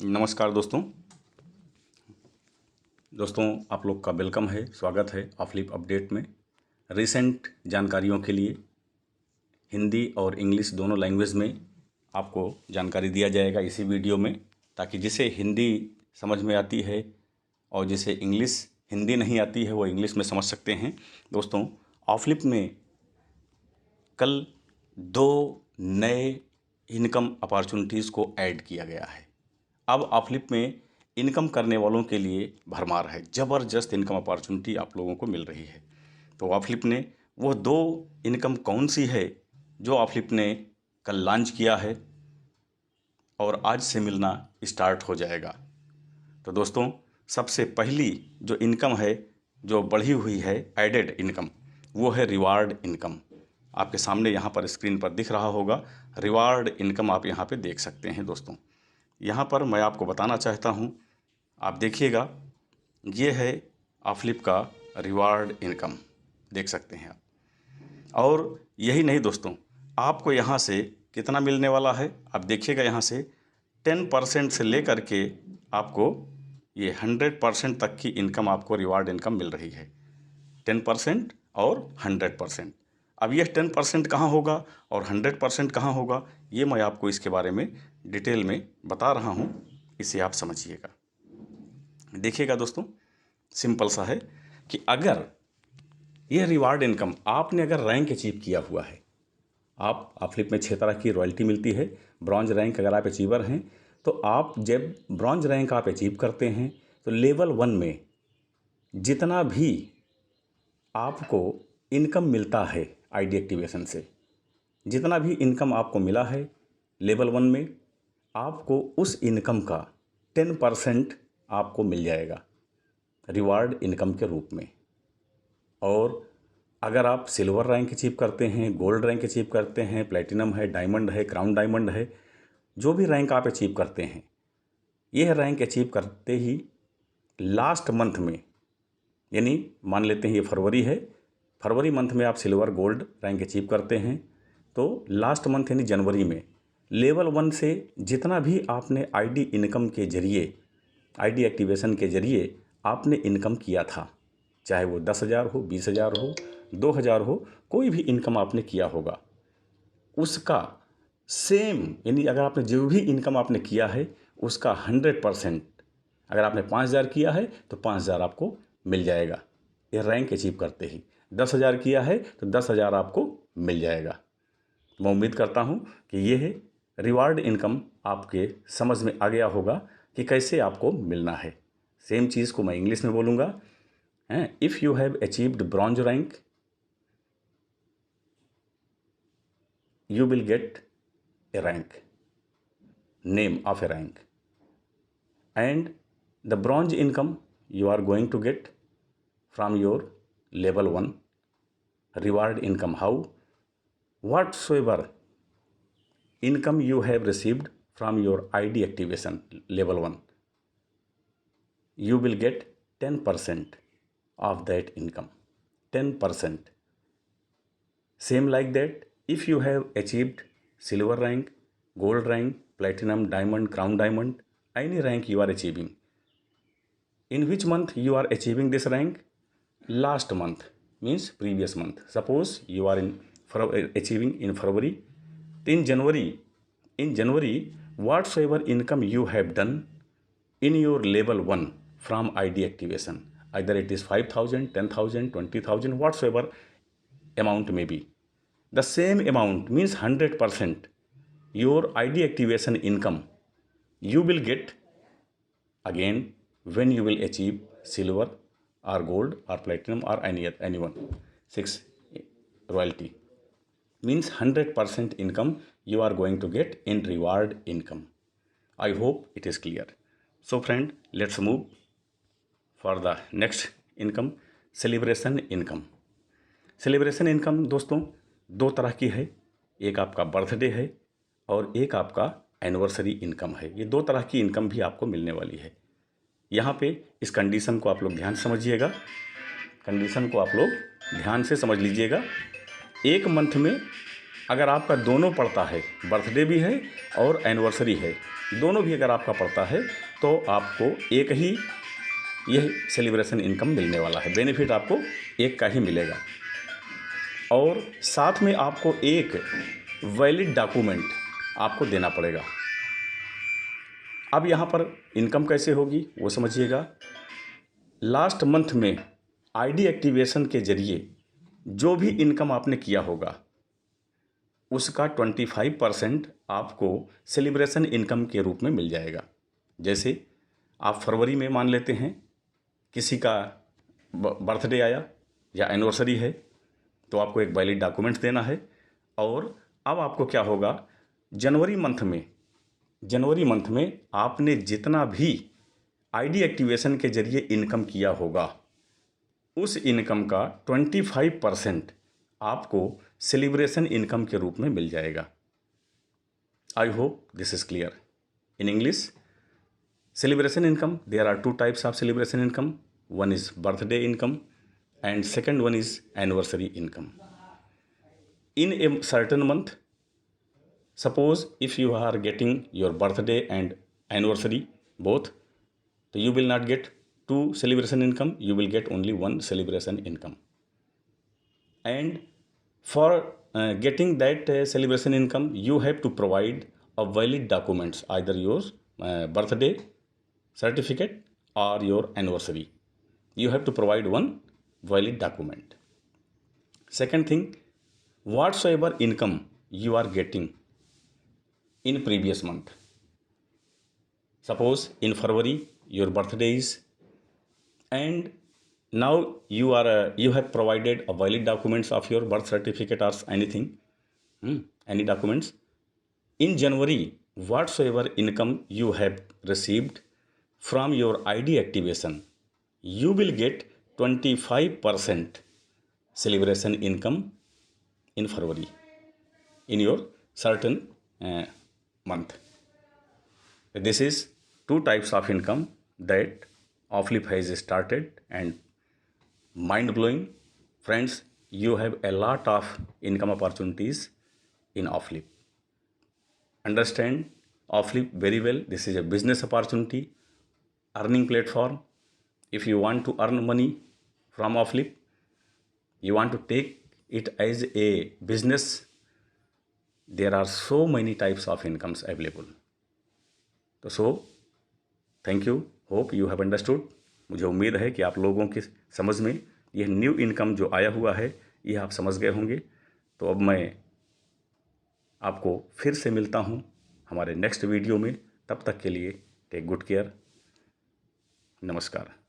नमस्कार दोस्तों आप लोग का वेलकम है, स्वागत है ऑफलिप अपडेट में। रिसेंट जानकारियों के लिए हिंदी और इंग्लिश दोनों लैंग्वेज में आपको जानकारी दिया जाएगा इसी वीडियो में, ताकि जिसे हिंदी समझ में आती है और जिसे इंग्लिश हिंदी नहीं आती है वो इंग्लिश में समझ सकते हैं। दोस्तों, ऑफलिप में कल 2 नए इनकम अपॉर्चुनिटीज़ को ऐड किया गया है। अब ऑफलिप में इनकम करने वालों के लिए भरमार है, ज़बरदस्त इनकम अपॉर्चुनिटी आप लोगों को मिल रही है। तो ऑफलिप ने वो 2 इनकम कौन सी है जो ऑफलिप ने कल लॉन्च किया है और आज से मिलना स्टार्ट हो जाएगा। तो दोस्तों, सबसे पहली जो इनकम है, जो बढ़ी हुई है एडेड इनकम, वो है रिवार्ड इनकम। आपके सामने यहाँ पर स्क्रीन पर दिख रहा होगा, रिवार्ड इनकम आप यहाँ पे देख सकते हैं। दोस्तों, यहाँ पर मैं आपको बताना चाहता हूँ, आप देखिएगा, ये है ऑफलिप का रिवार्ड इनकम, देख सकते हैं आप। और यही नहीं दोस्तों, आपको यहाँ से कितना मिलने वाला है आप देखिएगा। यहाँ से 10% से लेकर के आपको ये 100% तक की इनकम, आपको रिवार्ड इनकम मिल रही है। 10% और 100%। अब यह 10% कहाँ होगा और 100% कहाँ होगा, ये मैं आपको इसके बारे में डिटेल में बता रहा हूँ, इसे आप समझिएगा। देखिएगा दोस्तों, सिंपल सा है कि अगर यह रिवार्ड इनकम आपने अगर रैंक अचीव किया हुआ है, आप ऑफलिप में 6 तरह की रॉयल्टी मिलती है। ब्रॉन्ज रैंक अगर आप अचीवर हैं तो आप जब ब्रॉन्ज रैंक आप अचीव करते हैं तो लेवल 1 में जितना भी आपको इनकम मिलता है आईडी एक्टिवेशन से, जितना भी इनकम आपको मिला है लेवल 1 में, आपको उस इनकम का 10% आपको मिल जाएगा रिवार्ड इनकम के रूप में। और अगर आप सिल्वर रैंक अचीव करते हैं, गोल्ड रैंक अचीव करते हैं, प्लेटिनम है, डायमंड है, क्राउन डायमंड है, जो भी रैंक आप अचीव करते हैं, यह रैंक अचीव करते ही लास्ट मंथ में, यानी मान लेते हैं ये फरवरी है, फरवरी मंथ में आप सिल्वर गोल्ड रैंक अचीव करते हैं, तो लास्ट मंथ यानी जनवरी में लेवल 1 से जितना भी आपने आईडी इनकम के जरिए, आईडी एक्टिवेशन के जरिए आपने इनकम किया था, चाहे वो 10,000 हो, 20,000 हो, 2,000 हो, कोई भी इनकम आपने किया होगा, उसका सेम, यानी अगर आपने जो भी इनकम आपने किया है उसका 100%, अगर आपने 5,000 किया है तो 5,000 आपको मिल जाएगा ये रैंक अचीव करते ही। 10,000 किया है तो 10,000 आपको मिल जाएगा। मैं उम्मीद करता हूँ कि ये है रिवार्ड इनकम आपके समझ में आ गया होगा कि कैसे आपको मिलना है। सेम चीज़ को मैं इंग्लिश में बोलूँगा। If you have achieved bronze rank, you will get a rank, name of a rank, and the bronze income you are going to get from your level 1 reward income. How? Whatsoever income you have received from your ID activation level 1, you will get 10% of that income. 10%. Same like that, if you have achieved silver rank, gold rank, platinum, diamond, crown diamond, any rank you are achieving, in which month you are achieving this rank? Last month, means previous month. Suppose you are achieving in February, in January, whatsoever income you have done in your level 1 from ID activation, either it is 5,000, 10,000, 20,000, whatsoever amount may be, the same amount, means 100%, your ID activation income you will get again when you will achieve silver or gold or platinum or anyone 6 royalty, means 100% income you are going to get in reward income. I hope it is clear. So friend, let's move for the next income, celebration income. Celebration income दोस्तों 2 तरह की है, एक आपका birthday है और एक आपका एनिवर्सरी इनकम है। ये 2 तरह की इनकम भी आपको मिलने वाली है। यहाँ पे इस कंडीशन को आप लोग ध्यान से समझिएगा, कंडीशन को आप लोग ध्यान से समझ लीजिएगा। एक मंथ में अगर आपका दोनों पड़ता है, बर्थडे भी है और एनिवर्सरी है, दोनों भी अगर आपका पड़ता है, तो आपको एक ही यह सेलिब्रेशन इनकम मिलने वाला है। बेनिफिट आपको एक का ही मिलेगा और साथ में आपको एक वैलिड डॉक्यूमेंट आपको देना पड़ेगा। अब यहाँ पर इनकम कैसे होगी वो समझिएगा। लास्ट मंथ में आईडी एक्टिवेशन के जरिए जो भी इनकम आपने किया होगा उसका 25% आपको सेलिब्रेशन इनकम के रूप में मिल जाएगा। जैसे आप फरवरी में मान लेते हैं किसी का बर्थडे आया या एनिवर्सरी है, तो आपको एक वैलिड डॉक्यूमेंट देना है। और अब आपको क्या होगा, जनवरी मंथ में आपने जितना भी आईडी एक्टिवेशन के जरिए इनकम किया होगा उस इनकम का 25% आपको सेलिब्रेशन इनकम के रूप में मिल जाएगा। I hope this is clear. In English, celebration income, there are two types of celebration income. One is birthday income and second one is anniversary income. In a certain month, suppose if you are getting your birthday and anniversary both, so you will not get two celebration income, you will get only one celebration income. And for getting that celebration income, you have to provide a valid documents, either your birthday certificate or your anniversary. You have to provide one valid document. Second thing, whatsoever income you are getting in previous month, suppose in February your birthday is, and now you have provided a valid documents of your birth certificate or anything, any documents. In January, whatsoever income you have received from your ID activation, you will get 25% celebration income in February in your certain month. This is two types of income that Offleap has started, and mind blowing. Friends, you have a lot of income opportunities in Offleap. Understand Offleap very well. This is a business opportunity, earning platform. If you want to earn money from Offleap, you want to take it as a business, there are so many types of incomes available. So thank you, hope you have understood. मुझे उम्मीद है कि आप लोगों की समझ में यह न्यू इनकम जो आया हुआ है यह आप समझ गए होंगे। तो अब मैं आपको फिर से मिलता हूँ हमारे नेक्स्ट वीडियो में। तब तक के लिए टेक गुड केयर। नमस्कार।